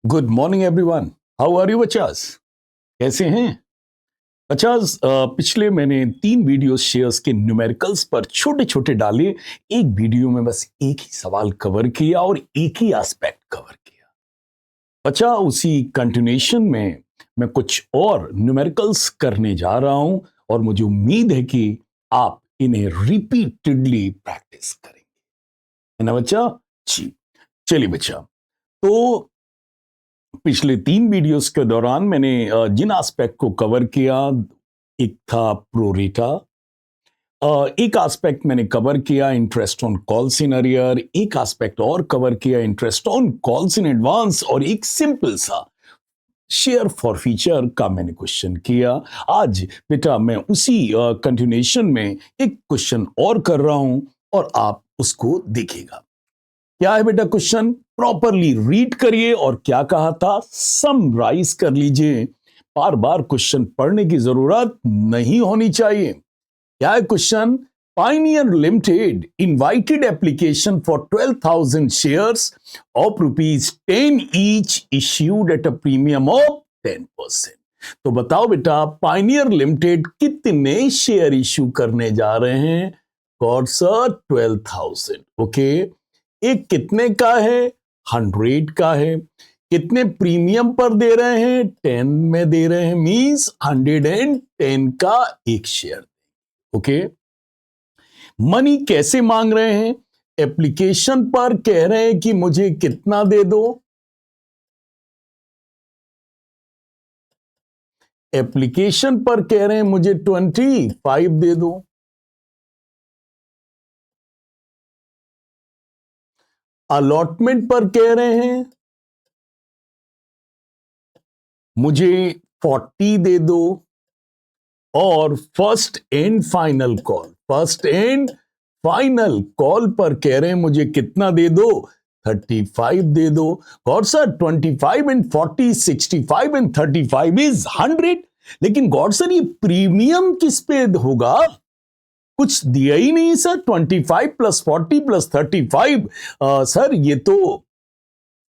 Good morning everyone. How are you बच्चास? कैसे हैं बच्चास? पिछले मैंने 3 वीडियो शेयर्स के न्यूमेरिकल्स पर छोटे छोटे डाले। एक वीडियो में बस एक ही सवाल कवर किया और एक ही एस्पेक्ट कवर किया। बच्चा, उसी कंटिन्यूएशन में मैं कुछ और न्यूमेरिकल्स करने जा रहा हूं और मुझे उम्मीद है कि आप इन्हें रिपीटेडली प्रैक्टिस करेंगे, है ना बच्चा? जी, चलिए बच्चा। तो पिछले 3 वीडियोस के दौरान मैंने जिन एस्पेक्ट को कवर किया, एक था प्रोरेटा, एक एस्पेक्ट मैंने कवर किया interest on calls in arrear, एक एस्पेक्ट और कवर किया interest on calls in advance, और एक सिंपल सा शेयर फॉर फीचर का मैंने क्वेश्चन किया। आज बेटा मैं उसी कंटिन्यूएशन में एक क्वेश्चन और कर रहा हूं और आप उसको देखिएगा। क्या है बेटा क्वेश्चन? प्रॉपरली रीड करिए और क्या कहा था समराइज कर लीजिए। बार बार क्वेश्चन पढ़ने की जरूरत नहीं होनी चाहिए। क्या है question? Pioneer limited invited application for 12,000 shares of ₹10 each issued at a premium of 10%। तो बताओ बेटा, पाइनियर लिमिटेड कितने शेयर इश्यू करने जा रहे हैं? God sir 12,000। ओके, एक कितने का है? 100 का है। कितने प्रीमियम पर दे रहे हैं? 10 में दे रहे हैं, मींस 110 का एक शेयर। ओके, मनी कैसे मांग रहे हैं? एप्लीकेशन पर कह रहे हैं कि मुझे कितना दे दो। एप्लीकेशन पर कह रहे हैं मुझे 25 दे दो। अलॉटमेंट पर कह रहे हैं मुझे 40 दे दो। और फर्स्ट एंड फाइनल कॉल पर कह रहे हैं मुझे कितना दे दो? 35 दे दो। God sir 25 and 40, 65 and 35 is 100। लेकिन गॉड सर ये प्रीमियम किस पे होगा? कुछ दिया ही नहीं सर। 25 प्लस 40 प्लस 35, सर ये तो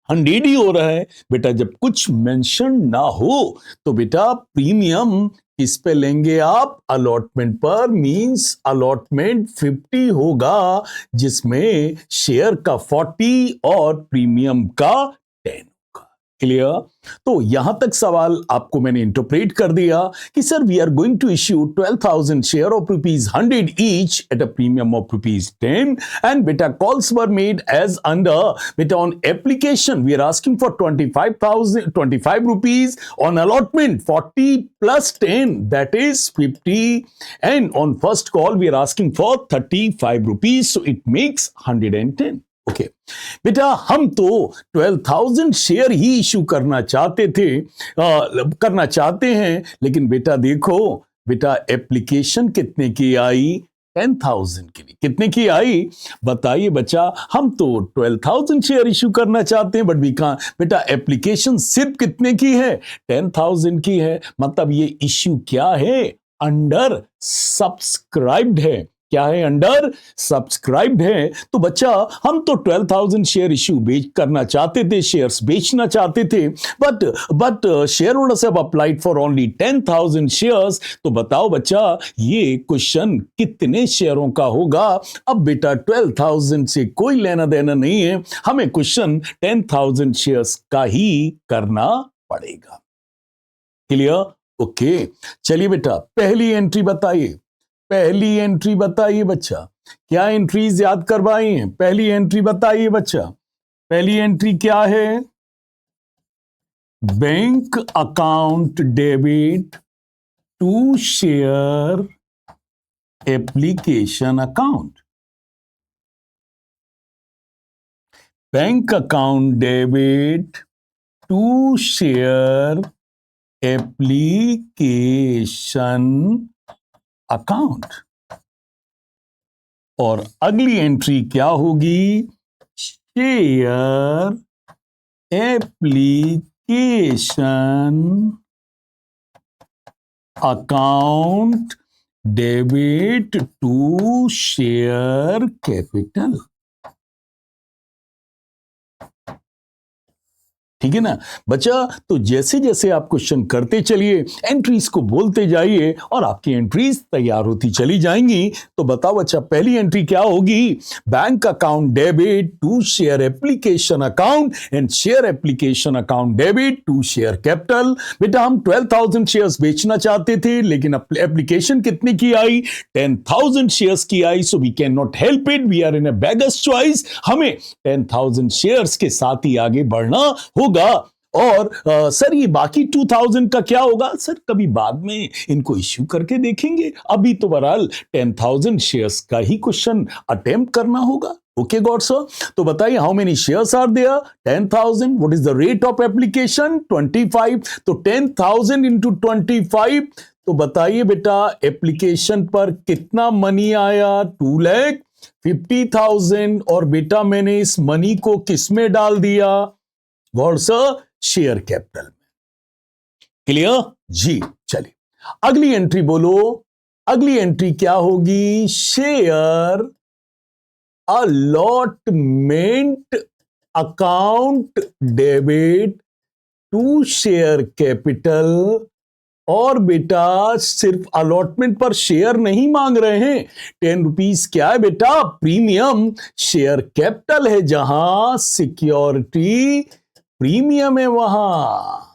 100 ही हो रहा है। बेटा जब कुछ मेंशन ना हो तो बेटा प्रीमियम किस पे लेंगे आप? अलॉटमेंट पर, मींस अलॉटमेंट 50 होगा जिसमें शेयर का 40 और प्रीमियम का 10 होगा। क्लियर? तो यहां तक सवाल आपको मैंने इंटरप्रेट कर दिया कि sir we are going to issue 12,000 share of ₹100 each at a premium of ₹10, and beta calls were made as under beta on application we are asking for 25 rupees, on allotment 40 plus 10 that is 50, and on first call we are asking for 35 rupees, so it makes 110। Okay बेटा, हम तो 12,000 share ही issue करना चाहते हैं, लेकिन बेटा देखो बेटा एप्लीकेशन कितने की आई? 10,000 की। कितने की आई बताइए बच्चा? हम तो 12,000 शेयर इशू करना चाहते हैं, बट वी कांट। बेटा एप्लीकेशन सिर्फ कितने की है? 10,000 की है। मतलब ये इशू क्या है? अंडर सब्सक्राइब्ड है। क्या है? अंडर सब्सक्राइब्ड है। तो बच्चा हम तो 12,000 शेयर इश्यू करना चाहते थे, शेयर्स बेचना चाहते थे, but share holders have applied for only 10,000 shares. तो बताओ बच्चा ये क्वेश्चन कितने शेयरों का होगा? अब बेटा 12,000 से कोई लेना देना नहीं है, हमें क्वेश्चन 10,000 शेयर्स का ही करना पड़ेगा। क्लियर? ओके, चलिए बेटा पहली एंट्री बताइए बच्चा। क्या एंट्रीज याद करवाई हैं? पहली एंट्री बताइए बच्चा। पहली एंट्री क्या है? Bank account debit to share application account. Bank account debit to share application account. और अगली एंट्री क्या होगी? Share application account debit to share capital. ठीक है ना बच्चा। तो जैसे जैसे आप क्वेश्चन करते चलिए, एंट्रीज को बोलते जाइए और आपकी एंट्रीज तैयार होती चली जाएंगी। तो बताओ बच्चा, पहली एंट्री क्या होगी? Bank account debit to share application account and share application account debit to share capital. बेटा हम 12,000 शेयर्स बेचना चाहते थे, लेकिन एप्लीकेशन कितने की आई? 10,000 शेयर्स की आई। So we can not help it, we are in a beggars choice. हमें 10,000 शेयर्स के साथ ही आगे बढ़ना होगा। और सर ये बाकी 2,000 का क्या होगा? सर कभी बाद में इनको इश्यू करके देखेंगे, अभी तो बहरहाल 10,000 शेयर्स का ही क्वेश्चन अटेम्प्ट करना होगा। Okay good sir. तो बताइए how many shares are there? 10,000। What is the rate of application? 25। तो 10,000 इंटू 25। तो बताइए बेटा एप्लीकेशन पर कितना मनी आया? 2,50,000। और बेटा मैंने इस मनी को किस में डाल दिया? गॉड सर शेयर कैपिटल में। क्लियर जी? चलिए अगली एंट्री बोलो। अगली एंट्री क्या होगी? Share allotment account debit to share capital. और बेटा सिर्फ अलॉटमेंट पर शेयर नहीं मांग रहे हैं। 10 रुपीज क्या है बेटा? प्रीमियम। शेयर कैपिटल है जहां, सिक्योरिटी प्रीमियम है वहां।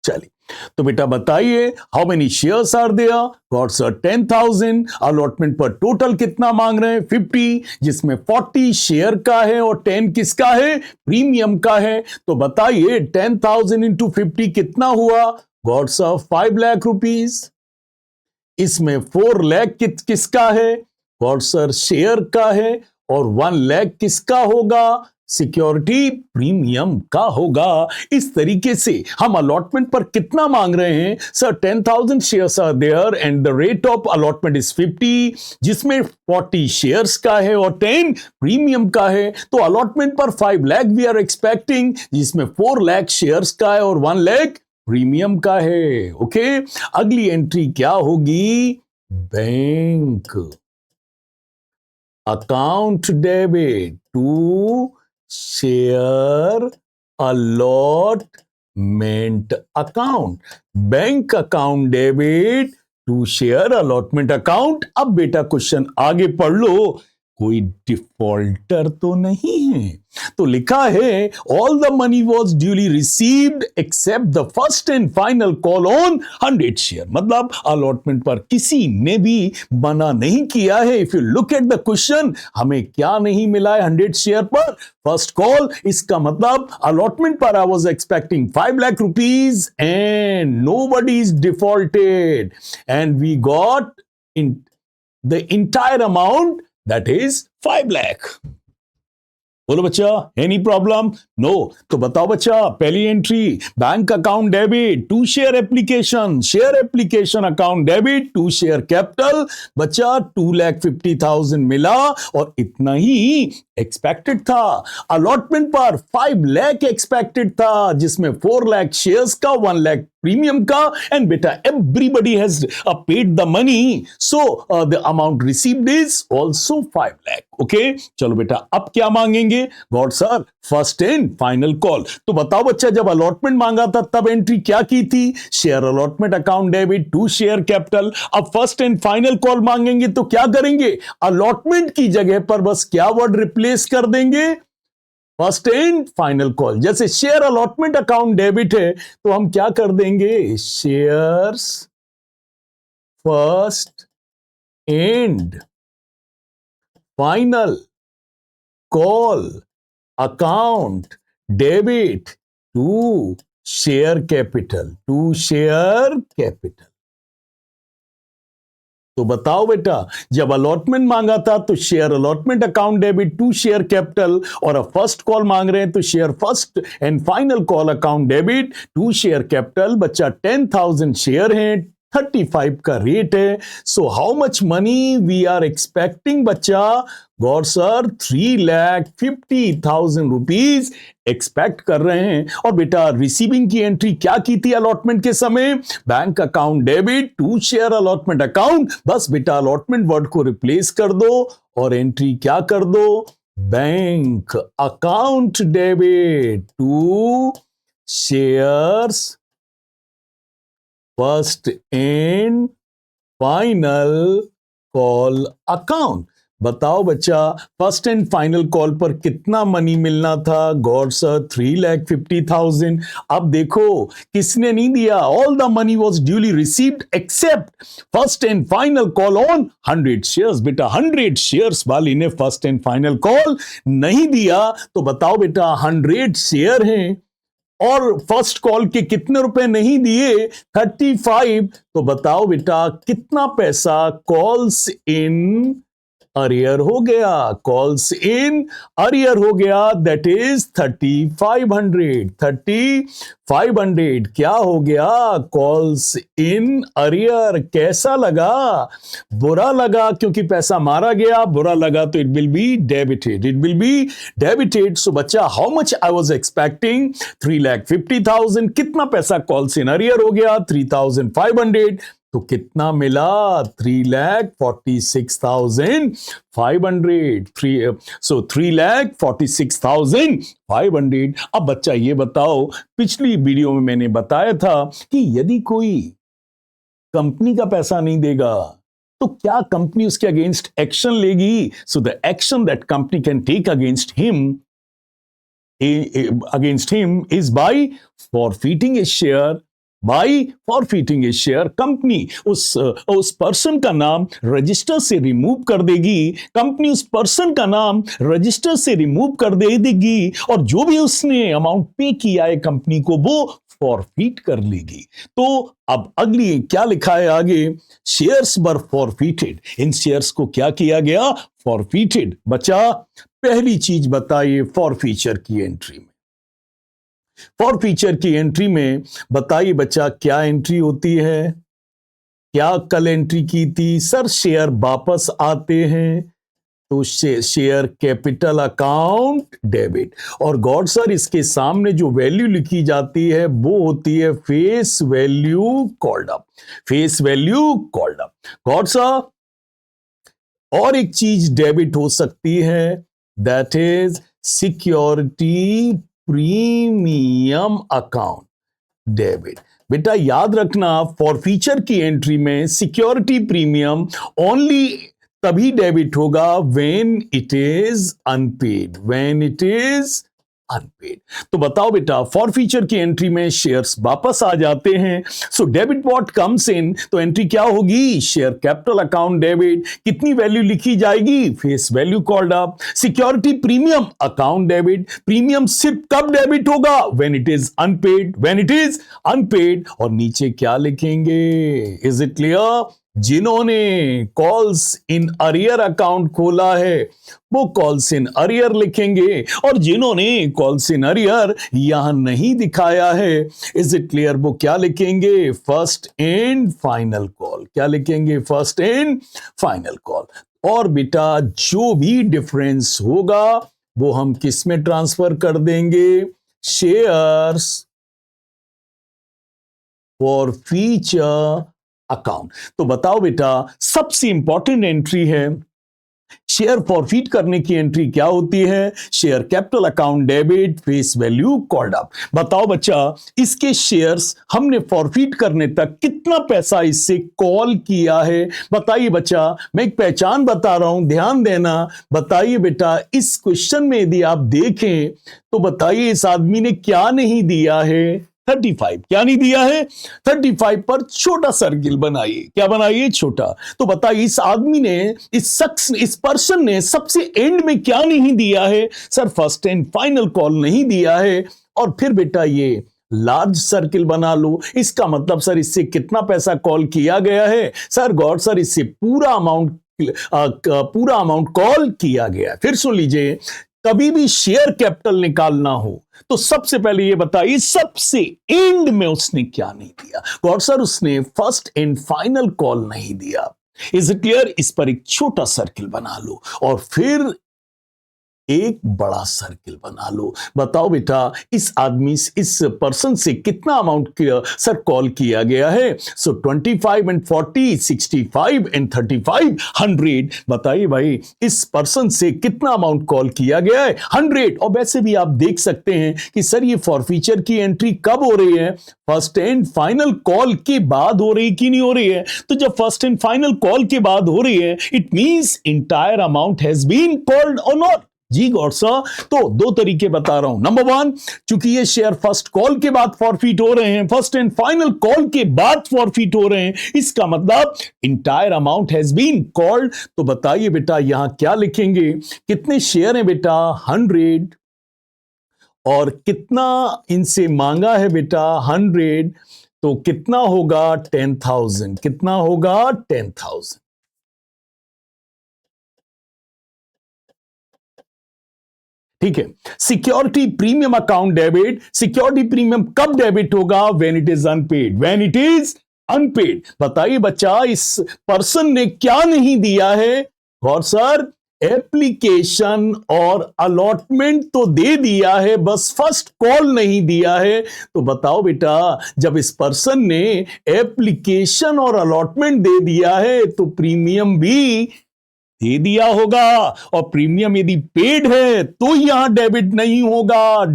चलिए तो बेटा बताइए how many shares are there? Good sir 10,000। Allotment पर टोटल कितना मांग रहे हैं? 50, जिसमें 40 शेयर का है और 10 किसका है? प्रीमियम का है। तो बताइए 10,000 इंटू 50 कितना हुआ? God sir 5 lakh rupees. इसमें 4 लाख किसका है? गॉड सर शेयर का है। और 1 लाख किसका होगा? सिक्योरिटी प्रीमियम का होगा। इस तरीके से हम अलॉटमेंट पर कितना मांग रहे हैं? Sir 10,000 shares are there and the rate of allotment is 50, जिसमें 40 शेयर्स का है और 10 प्रीमियम का है। तो अलॉटमेंट पर 5 लाख वी आर एक्सपेक्टिंग, जिसमें 4 लाख शेयर्स का है और 1 लाख प्रीमियम का है। ओके अगली एंट्री क्या होगी? Bank account debit to share allotment account. Bank account debit to share allotment account. अब बेटा क्वेश्चन आगे पढ़ लो, कोई डिफॉल्टर तो नहीं है। तो लिखा है all the money was duly received except the first and final call on 100 share. मतलब अलॉटमेंट पर किसी ने भी मना नहीं किया है। If you look at the question, हमें क्या नहीं मिला है 100 शेयर पर? First call. इसका मतलब अलॉटमेंट पर I was expecting 5 lakh rupees and nobody is defaulted and we got in the entire amount, that is 5 lakh। बोलो बच्चा एनी प्रॉब्लम? नो। तो बताओ बच्चा पहली entry bank account debit to share application, share application account debit to share capital. बच्चा 2,50,000 मिला और इतना ही एक्सपेक्टेड था। अलॉटमेंट पर 5 लाख एक्सपेक्टेड था, जिसमें 4 लाख शेयर्स का, 1 लाख प्रीमियम का। एंड बेटा everybody has paid the money, so the amount received is also 5 lakh. Okay चलो बेटा अब क्या मांगेंगे? God sir first and final call. तो बताओ बच्चा जब अलॉटमेंट मांगा था तब एंट्री क्या की थी? Share allotment account debit to share capital. अब फर्स्ट एंड फाइनल कॉल मांगेंगे तो क्या करेंगे? अलॉटमेंट की जगह पर बस क्या वर्ड रिप्लेस कर देंगे? First and final call. जैसे शेयर अलॉटमेंट अकाउंट डेबिट है तो हम क्या कर देंगे? Shares first and final call account debit to share capital, to share capital. तो बताओ बेटा जब अलॉटमेंट मांगा था तो share allotment account debit to share capital, और अब फर्स्ट कॉल मांग रहे हैं तो share first and final call account debit to share capital. बच्चा 10,000 शेयर हैं, 35 का रेट है। So how much money we are expecting बच्चा? गौर सर 3,50,000 रुपीज एक्सपेक्ट कर रहे हैं। और बेटा रिसीविंग की एंट्री क्या की थी अलॉटमेंट के समय? Bank account debit to share allotment account. बस बेटा अलॉटमेंट वर्ड को रिप्लेस कर दो और एंट्री क्या कर दो? Bank account debit to shares first and final call account. बताओ बच्चा फर्स्ट एंड फाइनल कॉल पर कितना मनी मिलना था? God sir 3,50,000। अब देखो किसने नहीं दिया? All the money was duly received accept first and final call on 100 shares. बेटा 100 शेयर्स वाली ने फर्स्ट एंड फाइनल कॉल नहीं दिया। तो बताओ बेटा 100 शेयर हैं और फर्स्ट कॉल के कितने रुपए नहीं दिए? 35। तो बताओ बेटा कितना पैसा कॉल्स इन अरियर हो गया? कॉल्स इन अरियर हो गया, दैट इज 3,500। 3,500 क्या हो गया? Calls in arrear. कैसा लगा? बुरा लगा क्योंकि पैसा मारा गया। बुरा लगा तो it will be debited. It will be debited. So बच्चा how much I was expecting? 3,50,000। कितना पैसा कॉल्स इन अरियर हो गया? 3,500। तो कितना मिला? 3,46,500। सो 3,46,500। अब बच्चा ये बताओ, पिछली वीडियो में मैंने बताया था कि यदि कोई कंपनी का पैसा नहीं देगा तो क्या कंपनी उसके अगेंस्ट एक्शन लेगी? So the action that company can take against him is by forfeiting a share. By forfeiting a share, company उस पर्सन का नाम रजिस्टर से रिमूव कर देगी। कंपनी उस पर्सन का नाम रजिस्टर से रिमूव कर देगी और जो भी उसने अमाउंट पे किया है कंपनी को वो फॉरफीट कर लेगी। तो अब अगली क्या लिखा है आगे? शेयर्स वर फॉरफीटेड। इन शेयर्स को क्या किया गया? फॉरफीटेड। बच्चा पहली चीज बताइए फॉरफीचर की एंट्री में। फॉरफीचर की एंट्री में बताइए बच्चा क्या एंट्री होती है? क्या कल एंट्री की थी? सर शेयर वापस आते हैं तो शेयर कैपिटल अकाउंट डेबिट। और गॉड सर इसके सामने जो वैल्यू लिखी जाती है वो होती है face value called up. Face value called up. Good sir और एक चीज डेबिट हो सकती है, that is security premium account debit. बेटा याद रखना फॉरफीचर की एंट्री में सिक्योरिटी प्रीमियम ओनली तभी डेबिट होगा when it is unpaid. When it is unpaid. तो बताओ बेटा फॉरफीचर की एंट्री में शेयर्स वापस आ जाते हैं। So debit what comes in, तो एंट्री क्या होगी? Share capital account debit. कितनी वैल्यू लिखी जाएगी? Face value called up. Security premium account debit. Premium सिर्फ कब डेबिट होगा? When it is unpaid. When it is unpaid. और नीचे क्या लिखेंगे? Is it clear? जिन्होंने कॉल्स इन अरियर अकाउंट खोला है वो कॉल्स इन अरियर लिखेंगे और जिन्होंने कॉल्स इन अरियर यहां नहीं दिखाया है, इज इट क्लियर, वो क्या लिखेंगे? First and final call. क्या लिखेंगे? First and final call. और बेटा जो भी डिफरेंस होगा वो हम किस में ट्रांसफर कर देंगे? Shares forfeiture account. तो बताओ बेटा सबसे इंपॉर्टेंट एंट्री है शेयर फॉरफीट करने की एंट्री क्या होती है? Share capital account debit face value called up. बताओ बच्चा इसके शेयर्स हमने फॉरफीट करने तक कितना पैसा इससे कॉल किया है? बताइए बच्चा, मैं एक पहचान बता रहा हूं, ध्यान देना। बताइए बेटा इस क्वेश्चन में यदि आप देखें तो बताइए इस आदमी ने क्या नहीं दिया है? 35। क्या नहीं दिया है? 35 पर छोटा सर्किल बनाइए। क्या बनाइए? छोटा। तो बताइए इस आदमी ने, इस पर्सन ने सबसे एंड में क्या नहीं दिया है? Sir first and final call नहीं दिया है। और फिर बेटा ये लार्ज सर्किल बना लो। इसका मतलब सर इससे कितना पैसा कॉल किया गया है? सर गॉड सर इससे पूरा अमाउंट कॉल किया गया। फिर सुन लीजिए, कभी भी शेयर कैपिटल निकालना हो तो सबसे पहले ये बताइए सबसे एंड में उसने क्या नहीं दिया? गौर सर, उसने फर्स्ट एंड फाइनल कॉल नहीं दिया। Is it clear? इस पर एक छोटा सर्किल बना लो और फिर एक बड़ा सर्किल बना लो। बताओ बेटा, इस आदमी इस पर्सन से कितना अमाउंट सर कॉल किया गया है? सो 25 एंड 40, 65 एंड 35, 100। बताइए भाई, इस पर्सन से कितना अमाउंट कॉल किया गया है? 100। और वैसे भी आप देख सकते हैं कि सर ये फॉरफीचर की एंट्री कब हो रही है? फर्स्ट एंड फाइनल कॉल के बाद हो रही कि नहीं हो रही है? तो जब फर्स्ट एंड फाइनल कॉल के बाद हो रही है, it means entire amount has been called और नॉट। जी गौर सा, तो दो तरीके बता रहा हूं। नंबर वन, चूंकि ये शेयर फर्स्ट कॉल के बाद फॉरफीट हो रहे हैं, फर्स्ट एंड फाइनल कॉल के बाद फॉरफीट हो रहे हैं, इसका मतलब entire amount has been called. तो बताइए बेटा, यहां क्या लिखेंगे? कितने शेयर हैं बेटा? 100। और कितना इनसे मांगा है बेटा? 100। तो कितना होगा? 10,000। कितना होगा? 10,000। ठीक है। Security premium account debit. Security premium कब डेबिट होगा? When it is unpaid. When it is unpaid. बताइए बच्चा, इस पर्सन ने क्या नहीं दिया है? और सर, एप्लीकेशन और अलॉटमेंट तो दे दिया है, बस फर्स्ट कॉल नहीं दिया है। तो बताओ बेटा, जब इस पर्सन ने एप्लीकेशन और अलॉटमेंट दे दिया है तो प्रीमियम भी दे दिया होगा, और प्रीमियम यदि पेड है तो यहां डेबिट नहीं होगा।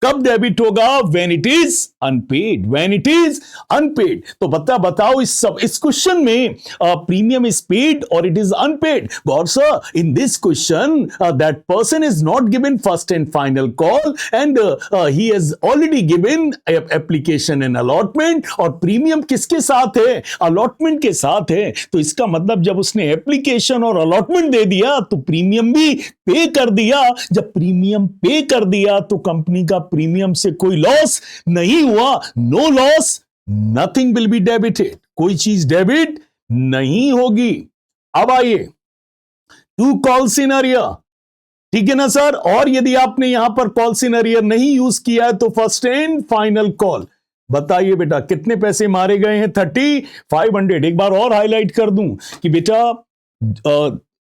कब डेबिट होगा? When it is unpaid. When it is unpaid. तो बताओ इस क्वेश्चन में प्रीमियम इज पेड और इट इज अनपेड। गौर sir, in this question that person is not given first and final call and he has already given application and allotment, और premium किसके साथ है? अलॉटमेंट के साथ है। तो इसका मतलब जब उसने एप्लीकेशन और अलॉटमेंट दे दिया तो प्रीमियम भी पे कर दिया। जब प्रीमियम पे कर दिया तो कंपनी का प्रीमियम से कोई लॉस नहीं हुआ। No loss, nothing will be debited. कोई चीज डेबिट नहीं होगी। अब आइए टू कॉल सिनेरियो। ठीक है ना सर? और यदि आपने यहां पर कॉल सिनेरियो नहीं यूज किया है तो फर्स्ट एंड फाइनल कॉल। बताइए बेटा, कितने पैसे मारे गए हैं? 3500। एक बार और हाईलाइट कर दूं कि बेटा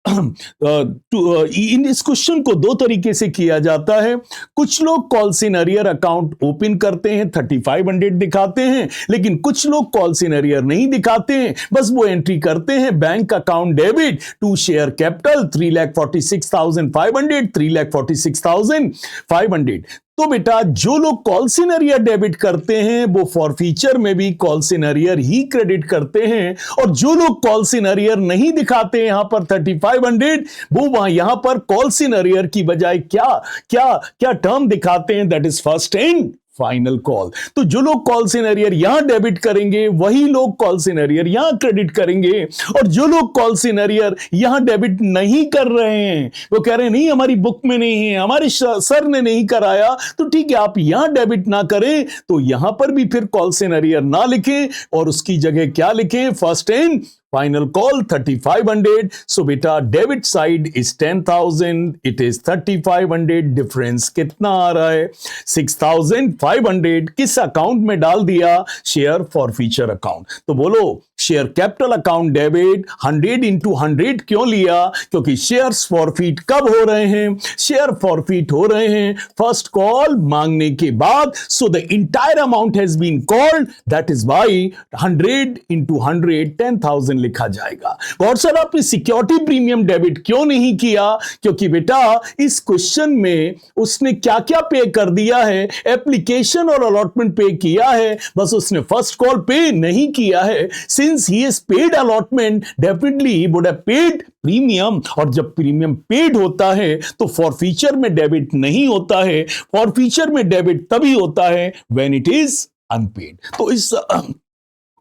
इन इस क्वेश्चन को दो तरीके से किया जाता है। कुछ लोग कॉल सिनेरियर अकाउंट ओपन करते हैं, 3500 दिखाते हैं, लेकिन कुछ लोग कॉल सिनेरियर नहीं दिखाते हैं, बस वो एंट्री करते हैं bank account debit to share capital 3,46,500, 3,46,500। तो बेटा, जो लोग कॉल सिनेरियर डेबिट करते हैं वो फॉरफीचर में भी कॉल सिनेरियर ही क्रेडिट करते हैं, और जो लोग कॉल सिनेरियर नहीं दिखाते हैं यहां पर 3500, वो वहां यहां पर कॉल सिनेरियर की बजाय क्या क्या क्या टर्म दिखाते हैं? That is first and final call. तो जो लोग कॉल सिनेरियर यहां डेबिट करेंगे वही लोग कॉल सिनेरियर यहां क्रेडिट करेंगे, और जो लोग कॉल सिनेरियर यहां डेबिट नहीं कर रहे हैं वो कह रहे हैं नहीं, हमारी बुक में नहीं है, हमारे सर ने नहीं कराया, तो ठीक है, आप यहां डेबिट ना करें तो यहां पर भी फिर कॉल सिनेरियर ना लिखें और उसकी जगह क्या लिखें? First and final call 3500। सो बेटा, debit side is 10,000, it is 3500। Difference कितना आ रहा है? 6,500। किस अकाउंट में डाल दिया? Share forfeiture account. तो बोलो, share capital account debit 100 into 100 क्यों लिया? क्योंकि शेयर्स फॉरफीट कब हो रहे हैं? शेयर फॉरफीट हो रहे हैं फर्स्ट कॉल मांगने के बाद। So the entire amount has been called, that is why 100 into 100, 10,000 लिखा जाएगा। और सर, आपने सिक्योरिटी प्रीमियम डेबिट क्यों नहीं किया? क्योंकि बेटा, इस क्वेश्चन में उसने क्या क्या पे कर दिया है? एप्लीकेशन और अलॉटमेंट पे किया है, बस उसने फर्स्ट कॉल पे नहीं किया है। Since he has paid allotment, definitely he would have paid premium, और जब प्रीमियम पेड होता है तो फॉरफीचर में डेबिट नहीं होता है। फॉरफीचर में डेबिट तभी होता है when it is unpaid। तो इस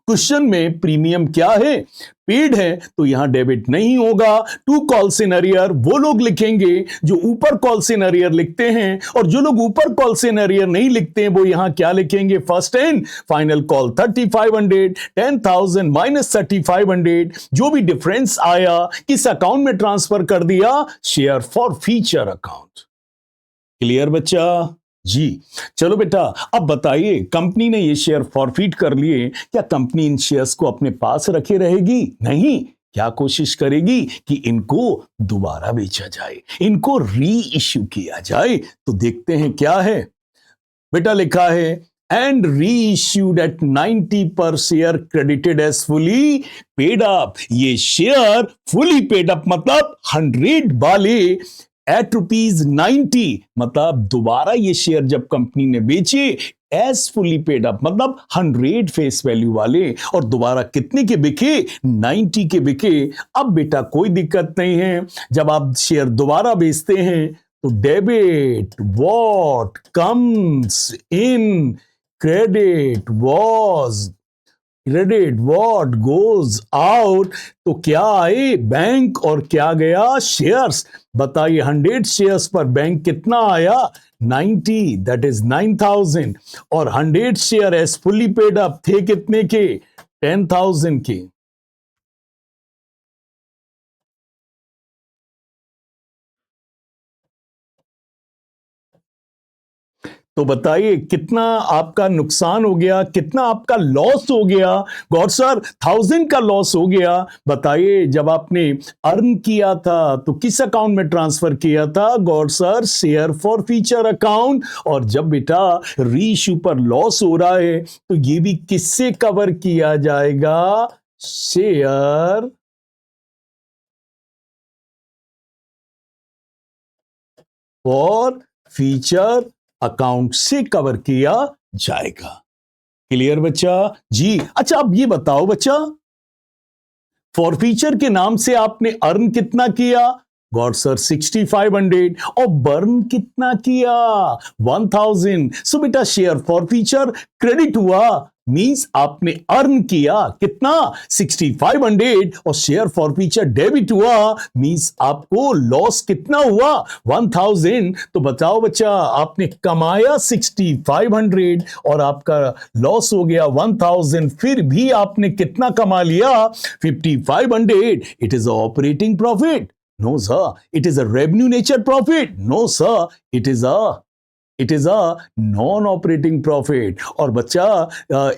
क्वेश्चन में प्रीमियम क्या है? पेड है, तो यहां डेबिट नहीं होगा। टू कॉल सिनेरियर वो लोग लिखेंगे जो ऊपर कॉल सिनेरियर लिखते हैं, और जो लोग ऊपर कॉल सिनेरियर नहीं लिखते हैं वो यहां क्या लिखेंगे? First and final call 3500, 10,000 minus 3500, जो भी डिफरेंस आया किस अकाउंट में ट्रांसफर कर दिया? Share for feature account. Clear बच्चा? जी। चलो बेटा, अब बताइए, कंपनी ने ये शेयर फॉरफिट कर लिए, क्या कंपनी इन शेयर्स को अपने पास रखे रहेगी? नहीं, क्या कोशिश करेगी कि इनको दोबारा बेचा जाए, इनको री इश्यू किया जाए। तो देखते हैं क्या है। बेटा लिखा है, and re issued at 90 per share credited as fully paid up. ये शेयर फुली पेड अप मतलब 100 वाले एट ₹90, मतलब दोबारा ये शेयर जब कंपनी ने बेचे एज फुली पेड अप मतलब 100 फेस वैल्यू वाले, और दोबारा कितने के बिके? 90 के बिके। अब बेटा कोई दिक्कत नहीं है, जब आप शेयर दोबारा बेचते हैं तो debit what comes in, credit what goes out, तो क्या आए? बैंक, और क्या गया? शेयर्स। बताइए 100 शेयर्स पर बैंक कितना आया? 90, दैट इज 9,000, और 100 share as fully paid up थे कितने के? 10,000 के। तो बताइए कितना आपका नुकसान हो गया, कितना आपका लॉस हो गया? गौर सर 1000 का लॉस हो गया। बताइए जब आपने अर्न किया था तो किस अकाउंट में ट्रांसफर किया था? गौर sir share for future account. और जब बेटा रीइश्यू पर लॉस हो रहा है तो ये भी किससे कवर किया जाएगा? शेयर फॉर फ्यूचर अकाउंट से कवर किया जाएगा। क्लियर बच्चा? जी। अच्छा अब ये बताओ बच्चा, फॉरफीचर के नाम से आपने अर्न कितना किया? गॉड सर 6500, और बर्न कितना किया? 1000। सो बेटा शेयर फॉरफीचर क्रेडिट हुआ, मींस आपने अर्न किया कितना? 6500, और शेयर फॉरफीचर डेबिट हुआ, मींस आपको लॉस कितना हुआ? 1000। तो बताओ बच्चा, आपने कमाया 6500 और आपका लॉस हो गया 1000, फिर भी आपने कितना कमा लिया? 5500। It is operating profit? No sir. It is a revenue nature profit? No sir. It is a non operating profit. और बच्चा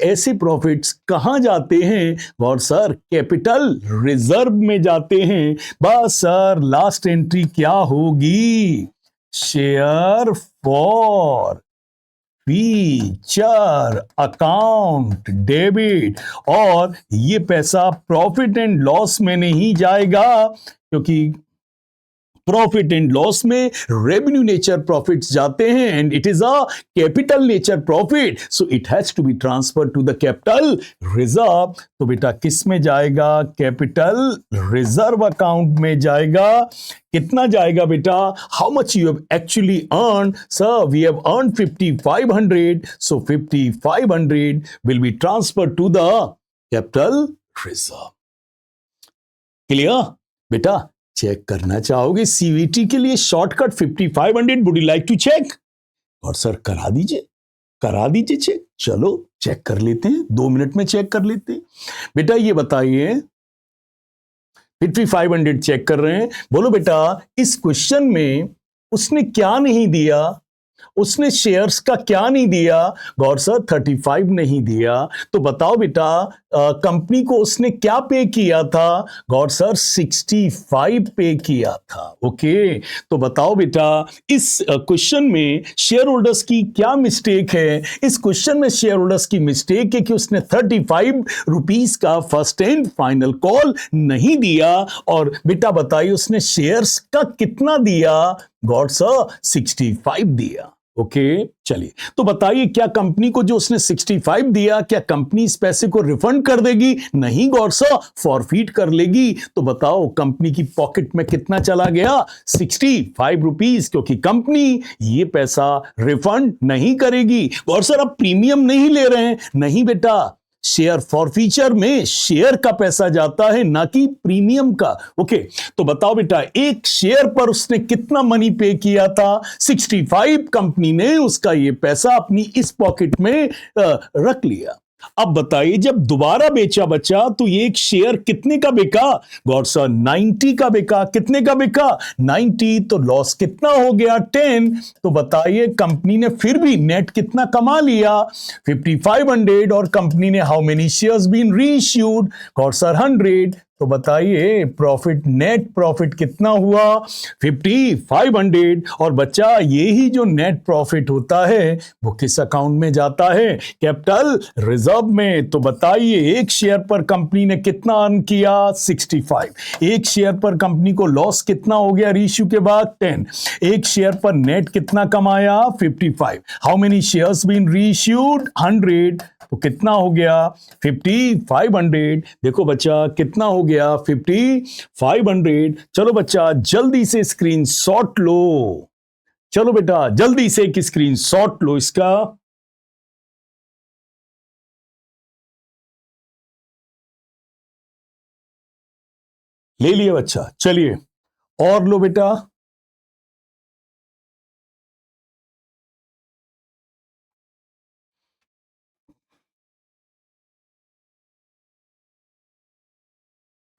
ऐसे प्रॉफिट्स कहां जाते हैं? और सर कैपिटल रिजर्व में जाते हैं। बस सर लास्ट एंट्री क्या होगी? Share for future account debit, और ये पैसा प्रॉफिट एंड लॉस में नहीं जाएगा, क्योंकि प्रॉफिट एंड लॉस में रेवेन्यू नेचर प्रॉफिट्स जाते हैं and it is a capital nature profit, so it has to be transfer to the capital reserve. तो बेटा किस में जाएगा? कैपिटल रिजर्व अकाउंट में जाएगा। कितना जाएगा बेटा? How much you have actually earn? Sir we have earn 5500, so 5500 will be transfer to the capital reserve. Clear बेटा? चेक करना चाहोगे सीवीटी के लिए shortcut 5500? Would you like to check? और सर करा दीजिए चेक। चलो चेक कर लेते हैं, 2 मिनट में चेक कर लेते हैं। बेटा ये बताइए 5500 चेक कर रहे हैं, बोलो बेटा इस क्वेश्चन में उसने क्या नहीं दिया? उसने शेयर्स का क्या नहीं दिया? गौर सर 35 नहीं दिया। तो बताओ बेटा कंपनी को उसने क्या पे किया था? गौर सर 65 पे किया था। ओके, तो बताओ बेटा इस क्वेश्चन में शेयर होल्डर्स की क्या मिस्टेक है? इस क्वेश्चन में शेयर होल्डर्स की मिस्टेक है कि उसने 35 रुपीस का फर्स्ट एंड फाइनल कॉल नहीं दिया। और बेटा बताइए उसने शेयर्स का कितना दिया? गॉड सर 65 दिया। ओके चलिए, तो बताइए क्या कंपनी को जो उसने 65 दिया, क्या कंपनी इस पैसे को रिफंड कर देगी? नहीं गौर सर, फॉरफीट कर लेगी। तो बताओ कंपनी की पॉकेट में कितना चला गया? 65 रुपीस, क्योंकि कंपनी ये पैसा रिफंड नहीं करेगी। गौर सर अब प्रीमियम नहीं ले रहे हैं? नहीं बेटा, शेयर फॉरफीचर में शेयर का पैसा जाता है, ना कि प्रीमियम का। ओके, तो बताओ बेटा एक शेयर पर उसने कितना मनी पे किया था? 65। कंपनी ने उसका ये पैसा अपनी इस पॉकेट में रख लिया। अब बताइए जब दोबारा बेचा बच्चा तो ये एक शेयर कितने का बिका? गॉड सर 90 का बिका। कितने का बिका? 90। तो लॉस कितना हो गया? 10। तो बताइए कंपनी ने फिर भी नेट कितना कमा लिया? 5500। और कंपनी ने how many shares been reissued? Good sir 100। तो बताइए प्रॉफिट, नेट प्रॉफिट कितना हुआ? 5500। और बच्चा ये ही जो नेट प्रॉफिट होता है वो किस अकाउंट में जाता है? कैपिटल रिजर्व में। तो बताइए एक शेयर पर कंपनी ने कितना अर्न किया? 65। एक शेयर पर कंपनी को लॉस कितना हो गया रीइश्यू के बाद? 10। एक शेयर पर नेट कितना कमाया? 55। How many shares been reissued? 100। तो कितना हो गया? 5500। देखो बच्चा कितना हो गया? 5500। चलो बच्चा जल्दी से स्क्रीनशॉट लो। चलो बेटा जल्दी से एक स्क्रीनशॉट लो इसका। ले लिए बच्चा? चलिए और लो बेटा।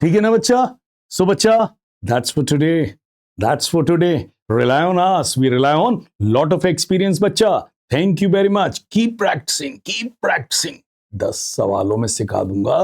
ठीक है ना बच्चा? सो बच्चा that's for today. That's for today. Rely on us, we rely on lot of experience बच्चा। Thank you very much. Keep practising, keep practising. 10 सवालों में सिखा दूंगा